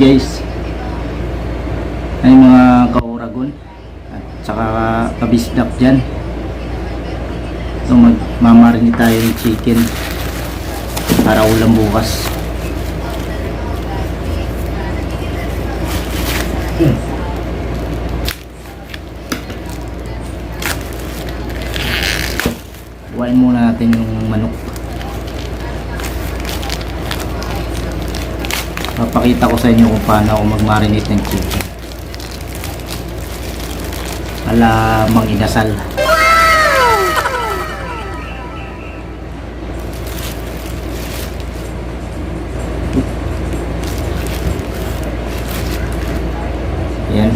guys, ay mga kauragon at saka kabisdak dyan. So magmamarinate tayo ng chicken para ulam bukas. Buhayin muna natin yung manok. Papakita ko sa inyo kung paano ako mag-marinate ng chicken ala Mang Inasal. Yan.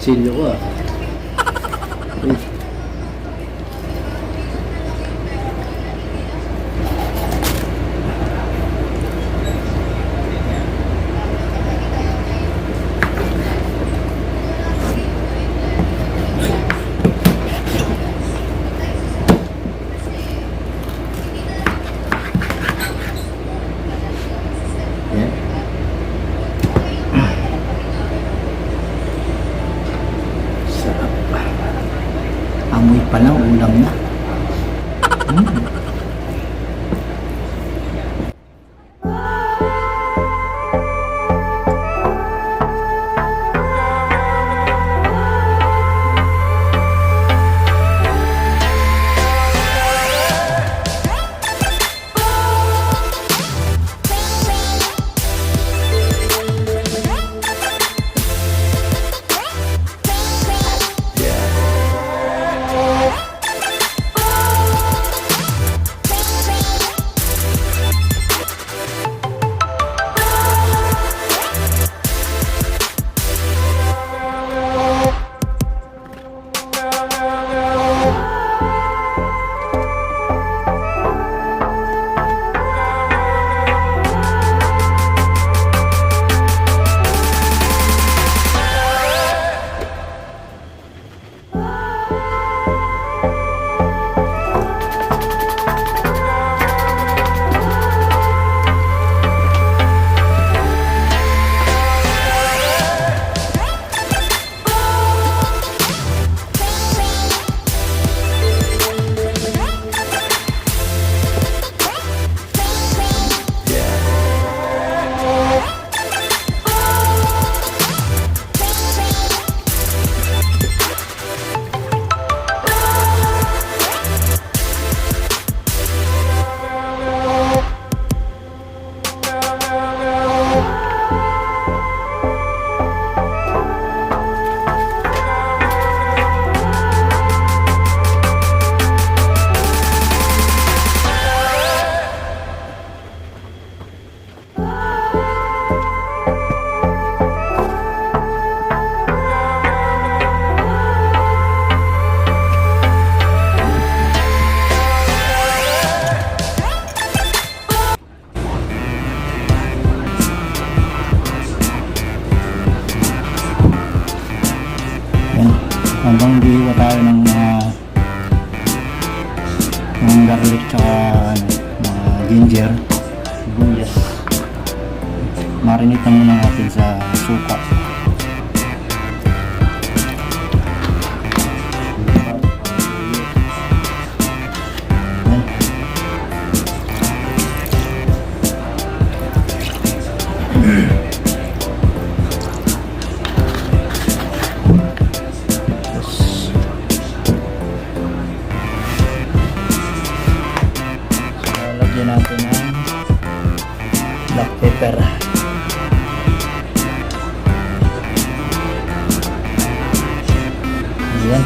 Silyo ko ah. Amoy pa lang ulam na. Hanggang giwa tayo ng mga garlic tsaka mga ginger, sibuyas. Marinate na muna natin sa suka. Lagyan natin ng black pepper. Ayan.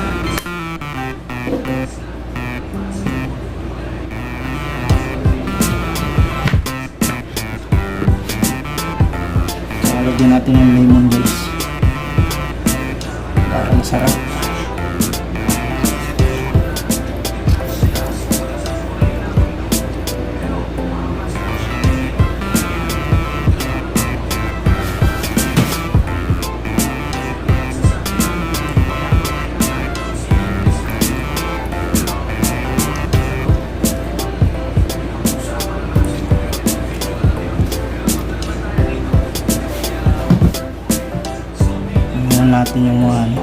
Lagyan natin ng lemon guys para masarap. natin yung mga ano.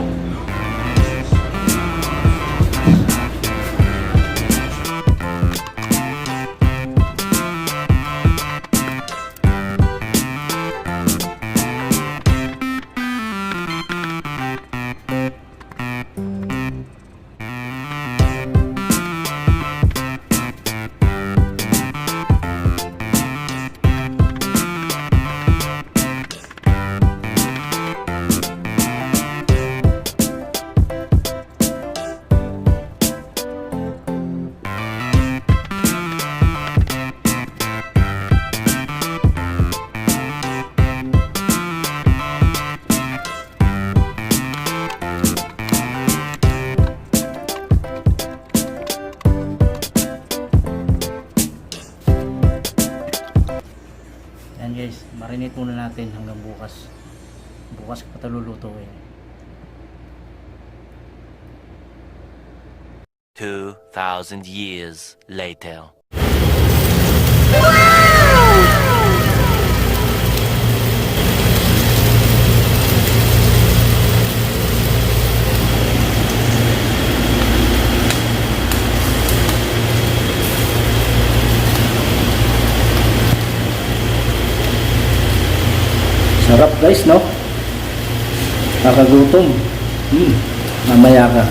Yan guys, marinate muna natin hanggang bukas. Bukas ko pa ito lulutuin. 2,000 years later. Sarap guys, no? Nakagutom. Mamaya ka.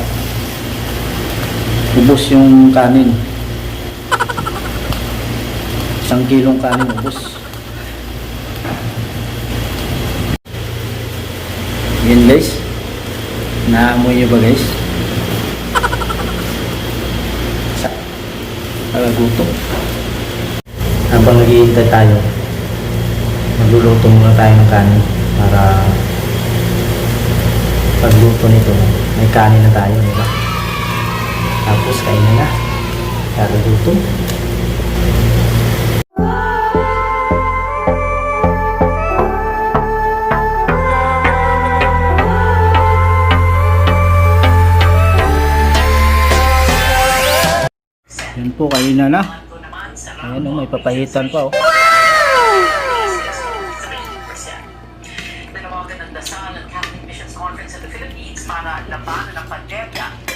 Ubos yung kanin. 1 kilong kanin ubos. Yan guys. Naamoy nyo ba guys? Nakagutom. Habang naghihintay tayo, magluluto muna tayo ng kanin para pagluto nito may kanin na tayo, di ba? Tapos kainin na para luto. Yan po, kainin na. Ayan o, may papahitan pa o. Nanawagan ng dasal ng Catholic Missions Conference of the Philippines para labanan ang pandemya